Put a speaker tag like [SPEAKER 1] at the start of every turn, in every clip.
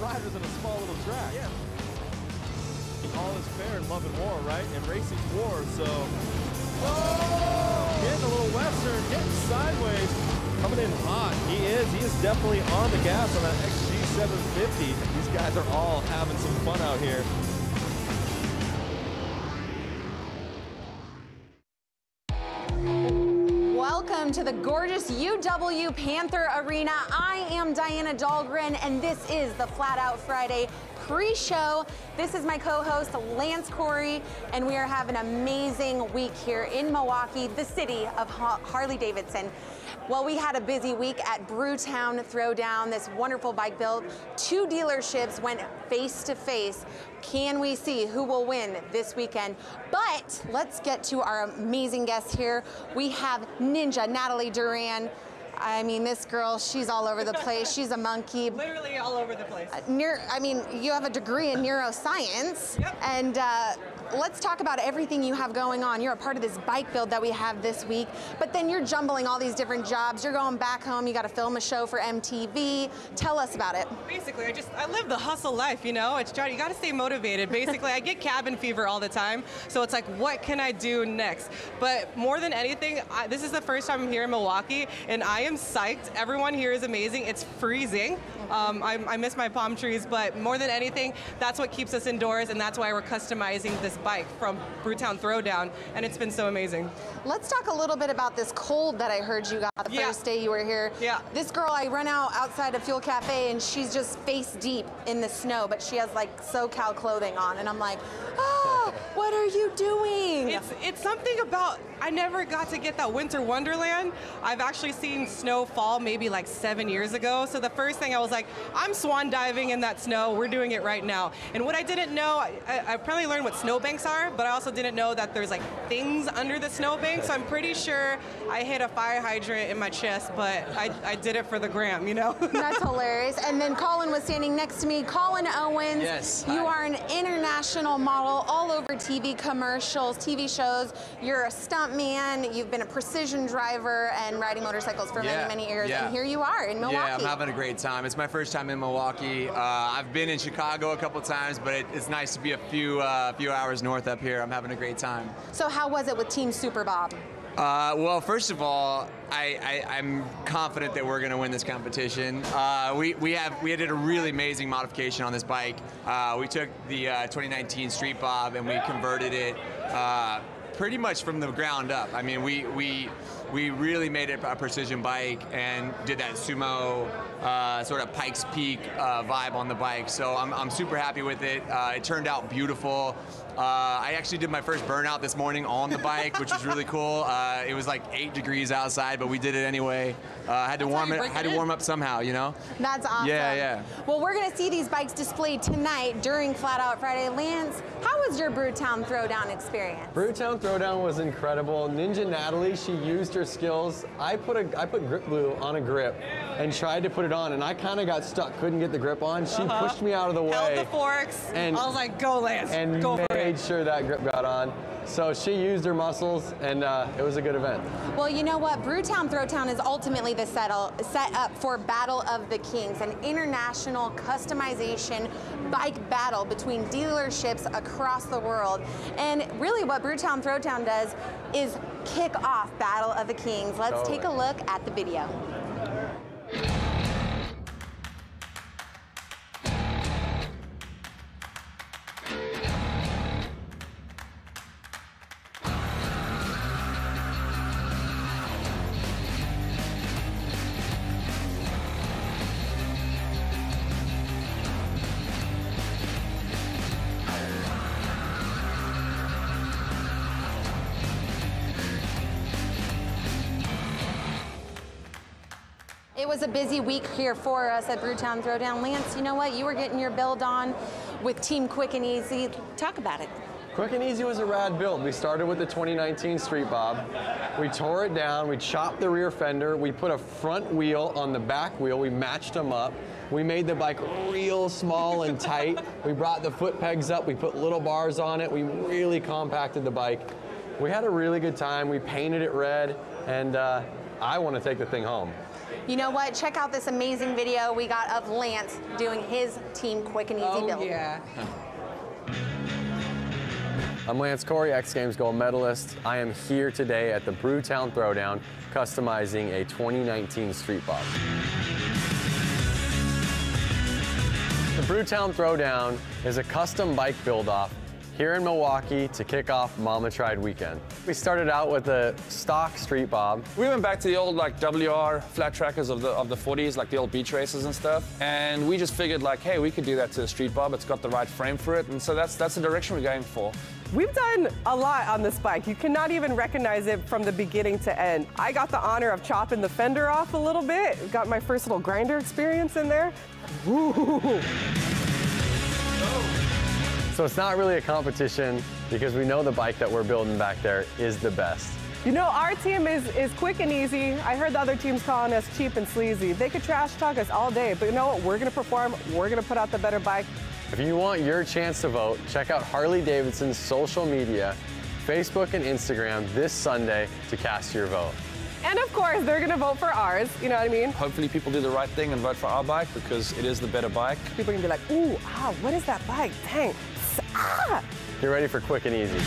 [SPEAKER 1] riders in a small little track.
[SPEAKER 2] Yeah.
[SPEAKER 1] All is fair in love and war, right? And racing's war, so. Oh! Getting a little western, getting sideways. Coming in hot. He is definitely on the gas on that XG750. These guys are all having some fun out here.
[SPEAKER 3] Welcome to the gorgeous UW Panther Arena. I am Diana Dahlgren, and this is the Flat Out Friday pre-show. This is my co-host, Lance Corey, and we are having an amazing week here in Milwaukee, the city of Harley-Davidson. Well, we had a busy week at Brewtown Throwdown, this wonderful bike build. Two dealerships went face to face. Can we see who will win this weekend? But let's get to our amazing guests here. We have Ninja Natalie Duran. I mean, this girl, she's all over the place. She's a monkey.
[SPEAKER 4] Literally all over the place.
[SPEAKER 3] I mean, you have a degree in neuroscience.
[SPEAKER 4] Yep.
[SPEAKER 3] And let's talk about everything you have going on. You're a part of this bike build that we have this week, but then you're jumbling all these different jobs. You're going back home. You got to film a show for MTV. Tell us about it.
[SPEAKER 4] Basically, I live the hustle life, you know? It's you got to stay motivated. Basically, I get cabin fever all the time, so it's like, what can I do next? But more than anything, this is the first time I'm here in Milwaukee, and I am psyched. Everyone here is amazing. It's freezing. I miss my palm trees, but more than anything, that's what keeps us indoors, and that's why we're customizing this bike from Brewtown Throwdown, and it's been so amazing.
[SPEAKER 3] Let's talk a little bit about this cold that I heard you got the first day you were here.
[SPEAKER 4] Yeah.
[SPEAKER 3] This girl, I run outside of Fuel Cafe, and she's just face deep in the snow, but she has like SoCal clothing on, and I'm like, oh, what are you doing?
[SPEAKER 4] It's something about, I never got to get that winter wonderland. I've actually seen snow fall maybe like 7 years ago, so the first thing I was like, I'm swan diving in that snow, we're doing it right now. And what I didn't know, I probably learned what snowbanks are, but I also didn't know that there's like things under the snowbank, so I'm pretty sure I hit a fire hydrant in my chest, but I did it for the gram, you know?
[SPEAKER 3] That's hilarious. And then Colin was standing next to me. Colin Owens,
[SPEAKER 5] yes,
[SPEAKER 3] you are an international model all over TV commercials, TV shows. You're a stunt man, you've been a precision driver and riding motorcycles for many, many years, and here you are in Milwaukee.
[SPEAKER 5] Yeah, I'm having a great time. It's my first time in Milwaukee. I've been in Chicago a couple times, but it's nice to be a few hours north up here. I'm having a great time.
[SPEAKER 3] So how was it with Team Super Bob?
[SPEAKER 5] Well, first of all, I'm confident that we're going to win this competition. We did a really amazing modification on this bike. We took the 2019 Street Bob and we converted it pretty much from the ground up. I mean, we really made it a precision bike and did that sumo sort of Pikes Peak vibe on the bike. So I'm super happy with it. It turned out beautiful. I actually did my first burnout this morning on the bike, which was really cool. It was like 8 degrees outside, but we did it anyway. Had to warm up somehow, you know?
[SPEAKER 3] That's awesome.
[SPEAKER 5] Yeah.
[SPEAKER 3] Well, we're going to see these bikes displayed tonight during Flat Out Friday. Lance, how was your Brewtown Throwdown experience?
[SPEAKER 6] Brewtown Throwdown was incredible. Ninja Natalie, she used her skills. I put grip glue on a grip and tried to put it on, and I kind of got stuck, couldn't get the grip on. She pushed me out of the way.
[SPEAKER 4] Held the forks, and I was like, go Lance,
[SPEAKER 6] and
[SPEAKER 4] go for it.
[SPEAKER 6] Made sure that grip got on. So she used her muscles, and it was a good event.
[SPEAKER 3] Well, you know what? Brewtown Throwdown is ultimately the set up for Battle of the Kings, an international customization bike battle between dealerships across the world. And really what Brewtown Throwdown does is kick off Battle of the Kings. Let's take a look at the video. It was a busy week here for us at Brewtown Throwdown. Lance, you know what? You were getting your build on with Team Quick and Easy. Talk about it.
[SPEAKER 6] Quick and Easy was a rad build. We started with the 2019 Street Bob. We tore it down, we chopped the rear fender, we put a front wheel on the back wheel, we matched them up. We made the bike real small and tight. We brought the foot pegs up, we put little bars on it, we really compacted the bike. We had a really good time, we painted it red, and I want to take the thing home.
[SPEAKER 3] You know what? Check out this amazing video we got of Lance doing his Team Quick and Easy build.
[SPEAKER 4] Yeah.
[SPEAKER 6] I'm Lance Corey, X Games gold medalist. I am here today at the Brewtown Throwdown, customizing a 2019 Street Bob. The Brewtown Throwdown is a custom bike build-off here in Milwaukee to kick off Mama Tried weekend. We started out with a stock Street Bob.
[SPEAKER 2] We went back to the old like WR flat trackers of the 40s, like the old beach races and stuff. And we just figured like, hey, we could do that to the Street Bob. It's got the right frame for it. And so that's the direction we're going for.
[SPEAKER 7] We've done a lot on this bike. You cannot even recognize it from the beginning to end. I got the honor of chopping the fender off a little bit. Got my first little grinder experience in there. Ooh.
[SPEAKER 6] So it's not really a competition because we know the bike that we're building back there is the best.
[SPEAKER 7] You know, our team is quick and easy. I heard the other teams calling us cheap and sleazy. They could trash talk us all day, but you know what? We're gonna perform, we're gonna put out the better bike.
[SPEAKER 6] If you want your chance to vote, check out Harley-Davidson's social media, Facebook and Instagram this Sunday to cast your vote.
[SPEAKER 7] And of course, they're gonna vote for ours, you know what I mean?
[SPEAKER 2] Hopefully people do the right thing and vote for our bike because it is the better bike.
[SPEAKER 7] People are gonna be like, ooh, what is that bike? Dang, ah!
[SPEAKER 6] Get ready for quick and easy.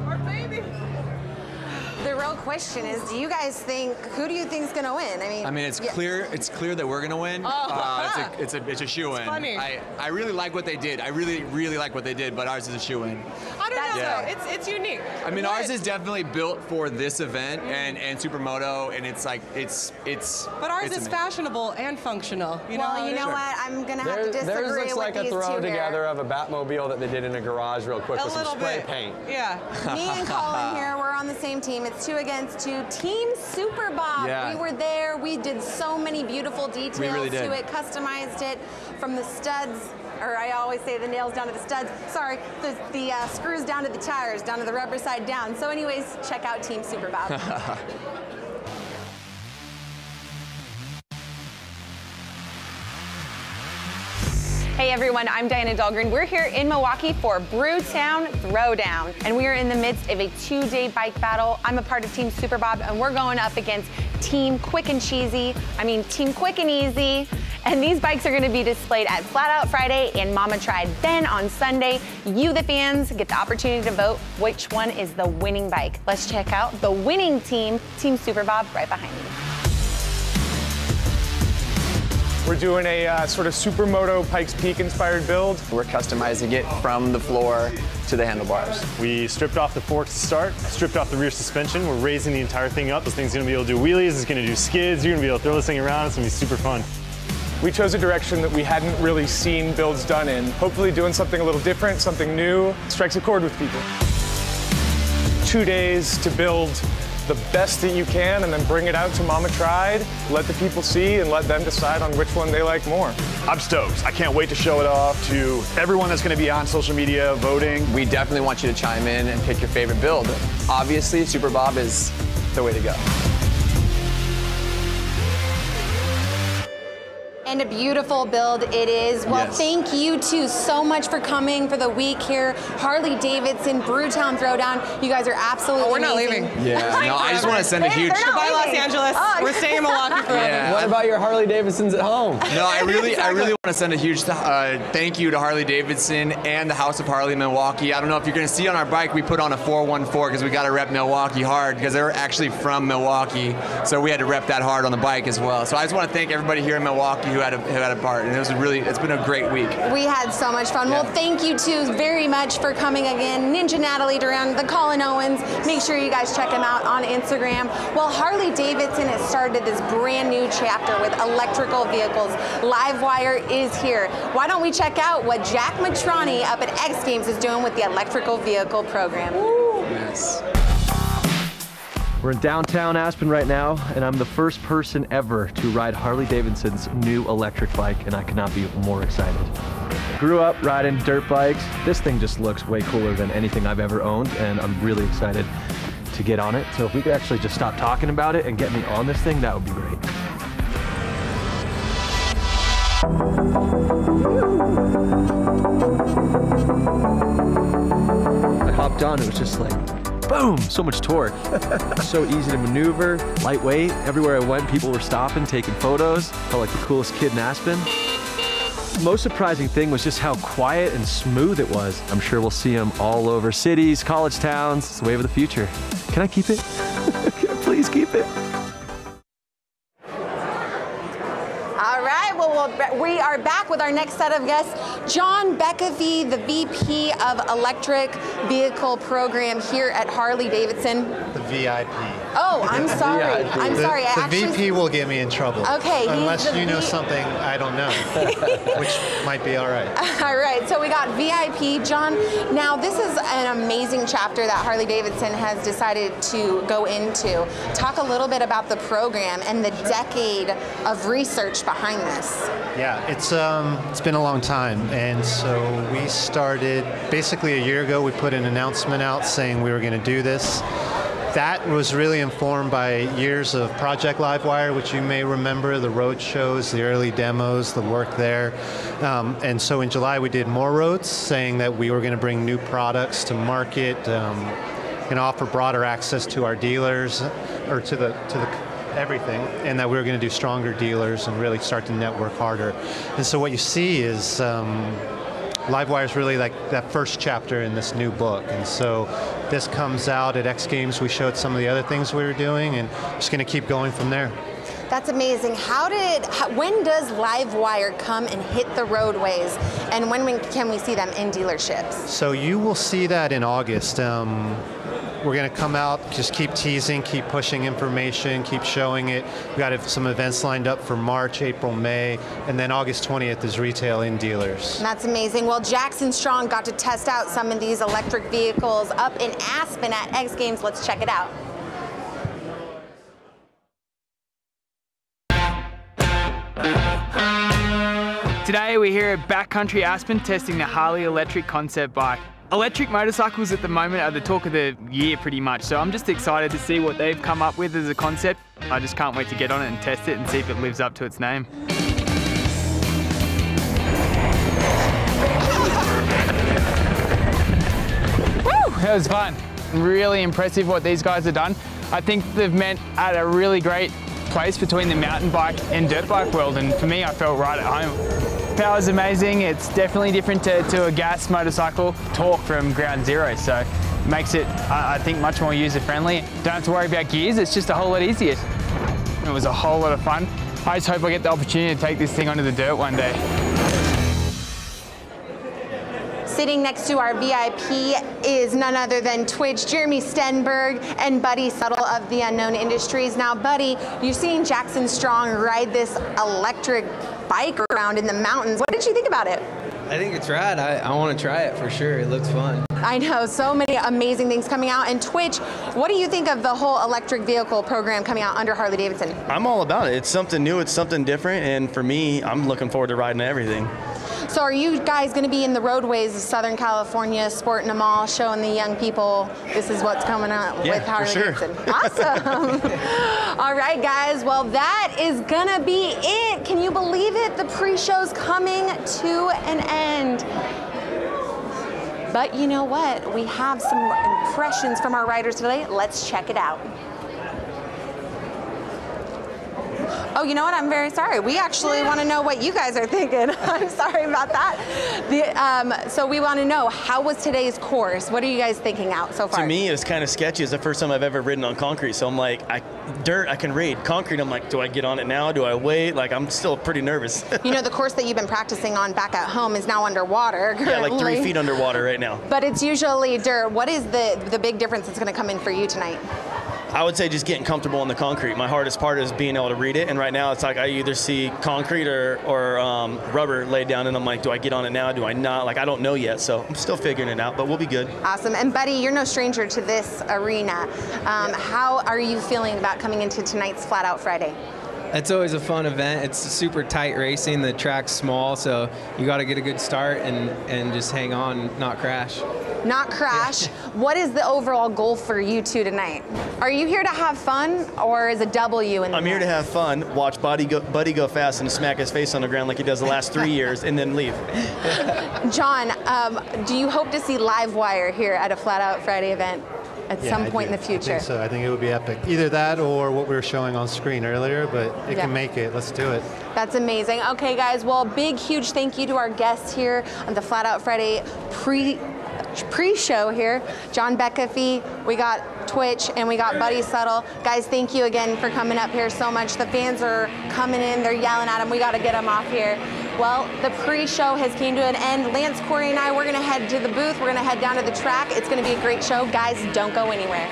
[SPEAKER 7] Our baby.
[SPEAKER 3] The real question is, who do you think is gonna win?
[SPEAKER 5] I mean, it's clear that we're gonna win.
[SPEAKER 3] Oh.
[SPEAKER 5] It's a shoe-in.
[SPEAKER 4] funny.
[SPEAKER 5] I really like what they did. I really like what they did, but ours is a shoe-in.
[SPEAKER 4] I don't know,
[SPEAKER 5] Yeah.
[SPEAKER 4] though. It's unique.
[SPEAKER 5] I mean, ours is definitely built for this event and Supermoto, and it's like it's.
[SPEAKER 4] But ours
[SPEAKER 5] it's
[SPEAKER 4] is
[SPEAKER 5] amazing.
[SPEAKER 4] fashionable and functional. You
[SPEAKER 3] Well,
[SPEAKER 4] know
[SPEAKER 3] you know
[SPEAKER 4] Sure.
[SPEAKER 3] what? I'm gonna have to
[SPEAKER 6] Theirs
[SPEAKER 3] disagree
[SPEAKER 6] looks
[SPEAKER 3] with
[SPEAKER 6] like a
[SPEAKER 3] these
[SPEAKER 6] throw
[SPEAKER 3] two
[SPEAKER 6] together
[SPEAKER 3] here.
[SPEAKER 6] of a Batmobile that they did in a garage real quick
[SPEAKER 4] A
[SPEAKER 6] with some
[SPEAKER 4] little
[SPEAKER 6] spray
[SPEAKER 4] bit.
[SPEAKER 6] paint.
[SPEAKER 4] Yeah.
[SPEAKER 3] Me and Colin here, we're on the same team. It's 2 against 2. Team Super Bob.
[SPEAKER 5] Yeah.
[SPEAKER 3] We were there. We did so many beautiful details
[SPEAKER 5] really
[SPEAKER 3] to
[SPEAKER 5] did.
[SPEAKER 3] it, customized it from the studs, or I always say the nails down to the studs. Sorry, the screws down to the tires, down to the rubber side down. So anyways, check out Team Super Bob. Hey everyone, I'm Diana Dahlgren. We're here in Milwaukee for Brewtown Throwdown, and we are in the midst of a 2-day bike battle. I'm a part of Team Super Bob, and we're going up against Team Quick and Easy, and these bikes are gonna be displayed at Flat Out Friday and Mama Tried. Then on Sunday, you the fans get the opportunity to vote which one is the winning bike. Let's check out the winning team, Team Super Bob, right behind me.
[SPEAKER 8] We're doing a sort of Supermoto Pikes Peak inspired build.
[SPEAKER 9] We're customizing it from the floor to the handlebars.
[SPEAKER 10] We stripped off the forks to start, stripped off the rear suspension. We're raising the entire thing up. This thing's gonna be able to do wheelies, it's gonna do skids, you're gonna be able to throw this thing around, it's gonna be super fun.
[SPEAKER 8] We chose a direction that we hadn't really seen builds done in. Hopefully doing something a little different, something new, strikes a chord with people. 2 days to build the best that you can and then bring it out to Mama Tried, let the people see and let them decide on which one they like more.
[SPEAKER 10] I'm stoked. I can't wait to show it off to everyone that's gonna be on social media voting.
[SPEAKER 9] We definitely want you to chime in and pick your favorite build. Obviously, Super Bob is the way to go.
[SPEAKER 3] And a beautiful build it is. Well,
[SPEAKER 5] Yes.
[SPEAKER 3] thank you two so much for coming for the week here. Harley-Davidson, Brewtown Throwdown. You guys are absolutely
[SPEAKER 4] We're not
[SPEAKER 3] amazing.
[SPEAKER 4] leaving.
[SPEAKER 5] Yeah. No, I just want to send a huge.
[SPEAKER 3] They're not
[SPEAKER 4] Goodbye, Los
[SPEAKER 3] leaving.
[SPEAKER 4] Angeles.
[SPEAKER 3] Oh.
[SPEAKER 4] We're staying in Milwaukee forever.
[SPEAKER 5] Yeah.
[SPEAKER 6] What about your Harley-Davidsons at home?
[SPEAKER 5] No, I really want to send a huge thank you to Harley-Davidson and the House of Harley in Milwaukee. I don't know if you're going to see on our bike, we put on a 414 because we got to rep Milwaukee hard because they're actually from Milwaukee. So we had to rep that hard on the bike as well. So I just want to thank everybody here in Milwaukee who had a part. And it's been a great week.
[SPEAKER 3] We had so much fun.
[SPEAKER 5] Yeah.
[SPEAKER 3] Well, thank you two very much for coming again. Ninja Natalie Duran, the Colin Owens. Make sure you guys check him out on Instagram. Well, Harley-Davidson has started this brand new chapter with electrical vehicles. Livewire is here. Why don't we check out what Jack Matrani up at X Games is doing with the electrical vehicle program?
[SPEAKER 5] Yes.
[SPEAKER 11] We're in downtown Aspen right now, and I'm the first person ever to ride Harley-Davidson's new electric bike, and I could not be more excited. Grew up riding dirt bikes. This thing just looks way cooler than anything I've ever owned, and I'm really excited to get on it. So if we could actually just stop talking about it and get me on this thing, that would be great. I hopped on, it was just like boom, so much torque. So easy to maneuver, lightweight. Everywhere I went, people were stopping, taking photos. Felt like the coolest kid in Aspen. The most surprising thing was just how quiet and smooth it was. I'm sure we'll see them all over cities, college towns. It's the wave of the future. Can I keep it? Can I please keep it?
[SPEAKER 3] All right, well, we are back with our next set of guests. John Beckevy, the VP of Electric Vehicle Program here at Harley-Davidson.
[SPEAKER 12] The VIP.
[SPEAKER 3] Oh, I'm sorry. I'm sorry.
[SPEAKER 12] The VP will get me in trouble.
[SPEAKER 3] Okay.
[SPEAKER 12] Unless you know something I don't know, which might be all right.
[SPEAKER 3] All right, so we got VIP. John, now this is an amazing chapter that Harley-Davidson has decided to go into. Talk a little bit about the program and the decade of research behind this.
[SPEAKER 12] Yeah, it's been a long time, and so we started basically a year ago. We put an announcement out saying we were going to do this. That was really informed by years of Project Livewire, which you may remember, the road shows, the early demos, the work there. And so in July we did more roads, saying that we were going to bring new products to market and offer broader access to our dealers, or to the everything, and that we were going to do stronger dealers and really start to network harder. And so what you see is Livewire is really like that first chapter in this new book, and so this comes out at X Games. We showed some of the other things we were doing, and just going to keep going from there.
[SPEAKER 3] That's amazing. When does Livewire come and hit the roadways, and when can we see them in dealerships?
[SPEAKER 12] So you will see that in August. We're going to come out, just keep teasing, keep pushing information, keep showing it. We've got some events lined up for March, April, May, and then August 20th is retail in dealers.
[SPEAKER 3] That's amazing. Well, Jackson Strong got to test out some of these electric vehicles up in Aspen at X Games. Let's check it out.
[SPEAKER 13] Today we're here at Backcountry Aspen testing the Harley electric concept bike. Electric motorcycles at the moment are the talk of the year pretty much, so I'm just excited to see what they've come up with as a concept. I just can't wait to get on it and test it and see if it lives up to its name. Woo! That was fun. Really impressive what these guys have done. I think they've met at a really great place between the mountain bike and dirt bike world, and for me I felt right at home. Power's amazing. It's definitely different to a gas motorcycle. Torque from ground zero, so makes it, I think, much more user-friendly. Don't have to worry about gears, it's just a whole lot easier. It was a whole lot of fun. I just hope I get the opportunity to take this thing onto the dirt one day.
[SPEAKER 3] Sitting next to our VIP is none other than Twitch, Jeremy Stenberg, and Buddy Settle of the Unknown Industries. Now, Buddy, you've seen Jackson Strong ride this electric bike around in the mountains. What did you think about it?
[SPEAKER 14] I think it's rad. I want to try it for sure. It looks fun.
[SPEAKER 3] I know, so many amazing things coming out. And Twitch, what do you think of the whole electric vehicle program coming out under Harley-Davidson?
[SPEAKER 15] I'm all about it. It's something new, it's something different, and for me, I'm looking forward to riding everything.
[SPEAKER 3] So are you guys going to be in the roadways of Southern California, sporting them all, showing the young people this is what's coming out with Harley-Davidson? Sure. Awesome. All right, guys. Well, that is going to be it. Can you believe it? The pre-show's coming to an end. But you know what? We have some impressions from our riders today. Let's check it out. Oh, you know what? I'm very sorry. We actually want to know what you guys are thinking. I'm sorry about that. So we want to know, how was today's course? What are you guys thinking out so far?
[SPEAKER 15] To me, it's kind of sketchy. It's the first time I've ever ridden on concrete. So I'm like, dirt, I can read. Concrete, I'm like, do I get on it now? Do I wait? Like, I'm still pretty nervous.
[SPEAKER 3] You know, the course that you've been practicing on back at home is now underwater currently.
[SPEAKER 15] Yeah, like 3 feet underwater right now.
[SPEAKER 3] But it's usually dirt. What is the big difference that's going to come in for you tonight?
[SPEAKER 15] I would say just getting comfortable on the concrete. My hardest part is being able to read it, and right now it's like I either see concrete or rubber laid down, and I'm like, do I get on it now? Do I not? Like, I don't know yet, so I'm still figuring it out, but we'll be good.
[SPEAKER 3] Awesome. And Buddy, you're no stranger to this arena. How are you feeling about coming into tonight's Flat Out Friday?
[SPEAKER 14] It's always a fun event. It's super tight racing. The track's small, so you got to get a good start and just hang on, not crash.
[SPEAKER 3] Not crash. Yeah. What is the overall goal for you two tonight? Are you here to have fun, or is a W in the
[SPEAKER 15] I'm here to have fun, watch Buddy go fast and smack his face on the ground like he does the last 3 years, and then leave.
[SPEAKER 3] John, do you hope to see Livewire here at a Flat Out Friday event? at some point in the future.
[SPEAKER 12] I think so. I think it would be epic. Either that or what we were showing on screen earlier, but it
[SPEAKER 3] Yeah.
[SPEAKER 12] can make it. Let's do it.
[SPEAKER 3] That's amazing. Okay, guys, well, big, huge thank you to our guests here on the Flat Out Friday pre-show here. John Beckafee, we got Twitch, and we got Buddy Settle. Guys, thank you again for coming up here so much. The fans are coming in, they're yelling at them. We got to get them off here. Well, the pre-show has came to an end. Lance, Corey, and I, we're going to head to the booth. We're going to head down to the track. It's going to be a great show. Guys, don't go anywhere.